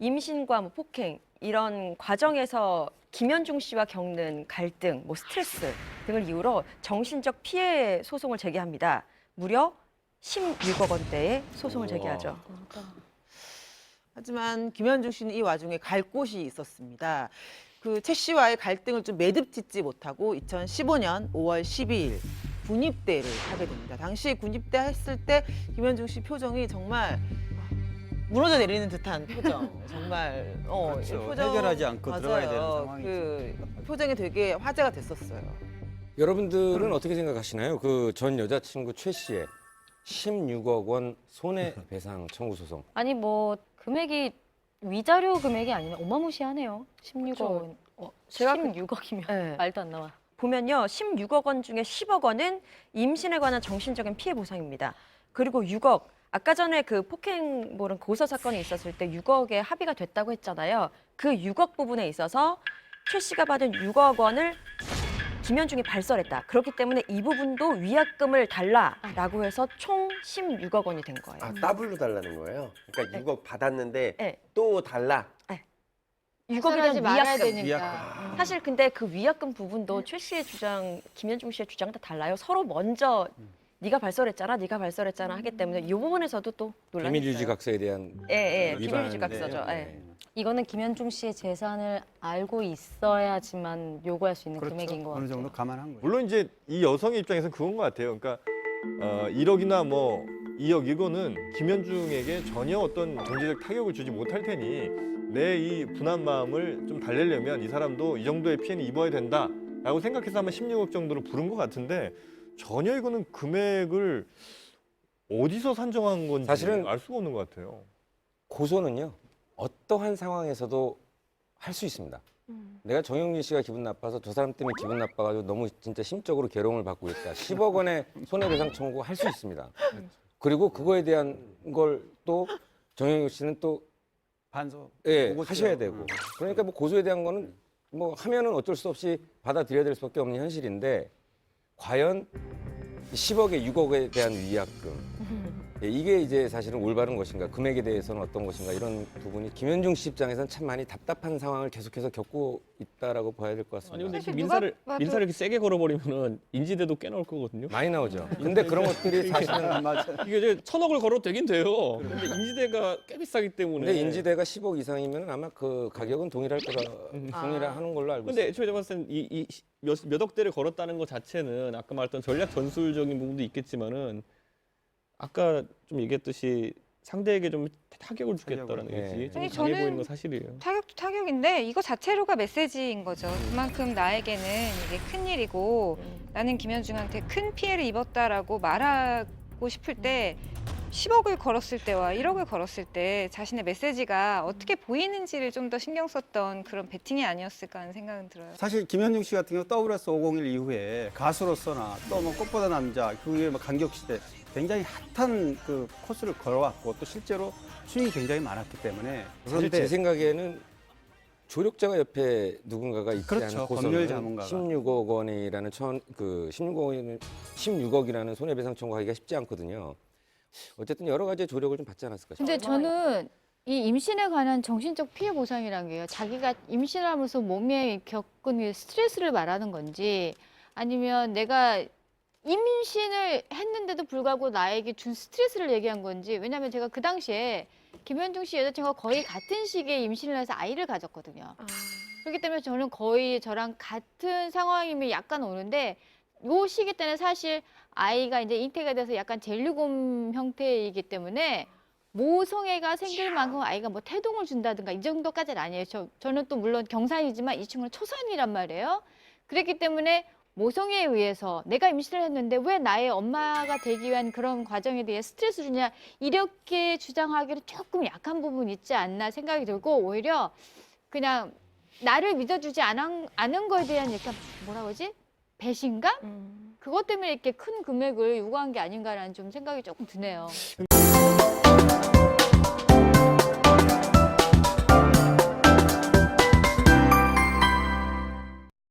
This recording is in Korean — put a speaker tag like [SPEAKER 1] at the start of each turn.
[SPEAKER 1] 임신과 뭐 폭행 이런 과정에서 김현중 씨와 겪는 갈등, 뭐 스트레스 등을 이유로 정신적 피해 소송을 제기합니다. 무려 16억 원대의 소송을 제기하죠.
[SPEAKER 2] 하지만 김현중 씨는 이 와중에 갈 곳이 있었습니다. 그 최 씨와의 갈등을 좀 매듭짓지 못하고 2015년 5월 12일 군입대를 하게 됩니다. 당시 군입대 했을 때 김현중 씨 표정이 정말 무너져 내리는 듯한 표정. 정말
[SPEAKER 3] 그렇죠.
[SPEAKER 2] 표정
[SPEAKER 3] 해결하지 않고
[SPEAKER 2] 맞아요.
[SPEAKER 3] 들어가야 되는 상황이죠.
[SPEAKER 2] 그 표정이 되게 화제가 됐었어요.
[SPEAKER 4] 여러분들은 어떻게 생각하시나요? 그 전 여자친구 최 씨의 16억 원 손해배상 청구 소송.
[SPEAKER 5] 아니 뭐 금액이 위자료 금액이 아니면 어마무시하네요. 16억 원.
[SPEAKER 1] 제가
[SPEAKER 5] 16억이면
[SPEAKER 1] 네.
[SPEAKER 5] 말도 안 나와.
[SPEAKER 1] 보면요, 16억 원 중에 10억 원은 임신에 관한 정신적인 피해 보상입니다. 그리고 6억, 아까 전에 그 폭행몰은 고소 사건이 있었을 때 6억에 합의가 됐다고 했잖아요. 그 6억 부분에 있어서 최 씨가 받은 6억 원을 김현중이 발설했다. 그렇기 때문에 이 부분도 위약금을 달라라고 해서 총 16억 원이 된 거예요.
[SPEAKER 6] 아, 더블로 달라는 거예요? 그러니까 6억 받았는데
[SPEAKER 1] 네.
[SPEAKER 6] 또 달라?
[SPEAKER 1] 6억에
[SPEAKER 5] 발설하지
[SPEAKER 1] 대한
[SPEAKER 5] 말아야
[SPEAKER 1] 위약금.
[SPEAKER 5] 되니까.
[SPEAKER 1] 사실 근데 그 위약금 부분도 최 씨의 주장, 김현중 씨의 주장 다 달라요. 서로 먼저 네가 발설했잖아, 네가 발설했잖아 하기 때문에 이 부분에서도 또 논란이 있어요.
[SPEAKER 4] 비밀유지각서에 대한
[SPEAKER 1] 예,
[SPEAKER 4] 위반.
[SPEAKER 1] 비밀유지각서죠. 예.
[SPEAKER 5] 이거는 김현중 씨의 재산을 알고 있어야지만 요구할 수 있는 금액인 것
[SPEAKER 3] 어느
[SPEAKER 5] 같아요.
[SPEAKER 3] 정도 감안한 거예요.
[SPEAKER 7] 물론 이제 이 여성의 입장에서는 그건 것 같아요. 그러니까 1억이나 뭐 2억 이거는 김현중에게 전혀 어떤 경제적 타격을 주지 못할 테니 내 이 분한 마음을 좀 달래려면 이 사람도 이 정도의 피해는 입어야 된다라고 생각해서 아마 16억 정도로 부른 것 같은데 전혀 이거는 금액을 어디서 산정한 건지
[SPEAKER 4] 사실은
[SPEAKER 7] 알 수가 없는 것 같아요.
[SPEAKER 4] 고소는요, 어떠한 상황에서도 할 수 있습니다. 내가 정영진 씨가 기분 나빠서 저 사람 때문에 기분 나빠가지고 너무 진짜 심적으로 괴로움을 받고 있다. 10억 원의 손해배상 청구할 수 있습니다. 그리고 그거에 대한 걸 또 정영진 씨는 또
[SPEAKER 3] 반소.
[SPEAKER 4] 예,
[SPEAKER 3] 보고
[SPEAKER 4] 하셔야
[SPEAKER 3] 있어요.
[SPEAKER 4] 되고. 그러니까 뭐 고소에 대한 거는 뭐 하면은 어쩔 수 없이 받아들여야 될 수밖에 없는 현실인데 과연 10억에 6억에 대한 위약금 예, 이게 이제 사실은 올바른 것인가, 금액에 대해서는 어떤 것인가, 이런 부분이 김현중 씨 입장에서는 참 많이 답답한 상황을 계속해서 겪고 있다라고 봐야 될 것 같습니다.
[SPEAKER 8] 아니 근데
[SPEAKER 9] 사실
[SPEAKER 8] 민사를
[SPEAKER 9] 누가 봐도-
[SPEAKER 8] 민사를 이렇게 세게 걸어버리면은 인지대도 꽤 나올 거거든요.
[SPEAKER 4] 많이 나오죠. 근데 그런 것들이 사실은
[SPEAKER 3] 맞아.
[SPEAKER 8] 이게 이제 1,000억을 걸어도 되긴 돼요. 근데 인지대가 꽤 비싸기 때문에.
[SPEAKER 4] 근데 인지대가 10억 이상이면 아마 그 가격은 동일할 동일하는 걸로 알고
[SPEAKER 8] 근데
[SPEAKER 4] 있습니다.
[SPEAKER 8] 애초에 제가 봤을 땐 몇 억대를 걸었다는 것 자체는 아까 말했던 전략 전술적인 부분도 있겠지만은 아까 좀 얘기했듯이 상대에게 좀 타격을 주겠다라는
[SPEAKER 4] 타격을,
[SPEAKER 8] 거지.
[SPEAKER 4] 예.
[SPEAKER 8] 좀
[SPEAKER 9] 아니,
[SPEAKER 8] 강해
[SPEAKER 9] 저는
[SPEAKER 8] 보이는 건 사실이에요.
[SPEAKER 9] 타격도 타격인데 이거 자체로가 메시지인 거죠. 그만큼 나에게는 이게 큰일이고 나는 김현중한테 큰 피해를 입었다라고 말하고 싶을 때 10억을 걸었을 때와 1억을 걸었을 때 자신의 메시지가 어떻게 보이는지를 좀 더 신경 썼던 그런 배팅이 아니었을까 하는 생각은 들어요.
[SPEAKER 3] 사실 김현중 씨 같은 경우 WS 501 이후에 가수로서나 또 뭐 꽃보다 남자 그게 뭐 간격시대 굉장히 핫한 그 코스를 걸어왔고 또 실제로 수익이 굉장히 많았기 때문에
[SPEAKER 4] 사실 제 생각에는 조력자가 옆에 누군가가 있지
[SPEAKER 3] 그렇죠.
[SPEAKER 4] 않고서는
[SPEAKER 3] 법률 자문가가.
[SPEAKER 4] 16억 원이라는 16억이라는 손해배상 청구하기가 쉽지 않거든요. 어쨌든 여러 가지의 조력을 좀 받지 않았을까 싶어요.
[SPEAKER 5] 근데 저는 이 임신에 관한 정신적 피해 보상이라는 게요. 자기가 임신하면서 몸에 겪은 그 스트레스를 말하는 건지 아니면 내가 임신을 했는데도 불구하고 나에게 준 스트레스를 얘기한 건지. 왜냐하면 제가 그 당시에 김현중 씨 여자친구가 거의 같은 시기에 임신을 해서 아이를 가졌거든요. 그렇기 때문에 저는 거의 저랑 같은 상황이면 약간 오는데 요 시기 때는 사실 아이가 이제 잉태가 돼서 약간 젤리곰 형태이기 때문에 모성애가 생길 만큼 아이가 뭐 태동을 준다든가 이 정도까지는 아니에요. 저는 또 물론 경산이지만 이 친구는 초산이란 말이에요. 그랬기 때문에 모성애에 의해서 내가 임신을 했는데 왜 나의 엄마가 되기 위한 그런 과정에 대해 스트레스 주냐 이렇게 주장하기는 조금 약한 부분이 있지 않나 생각이 들고 오히려 그냥 나를 믿어주지 않은 거에 대한 약간 뭐라 그러지? 배신감? 그것 때문에 이렇게 큰 금액을 요구한 게 아닌가라는 좀 생각이 조금 드네요.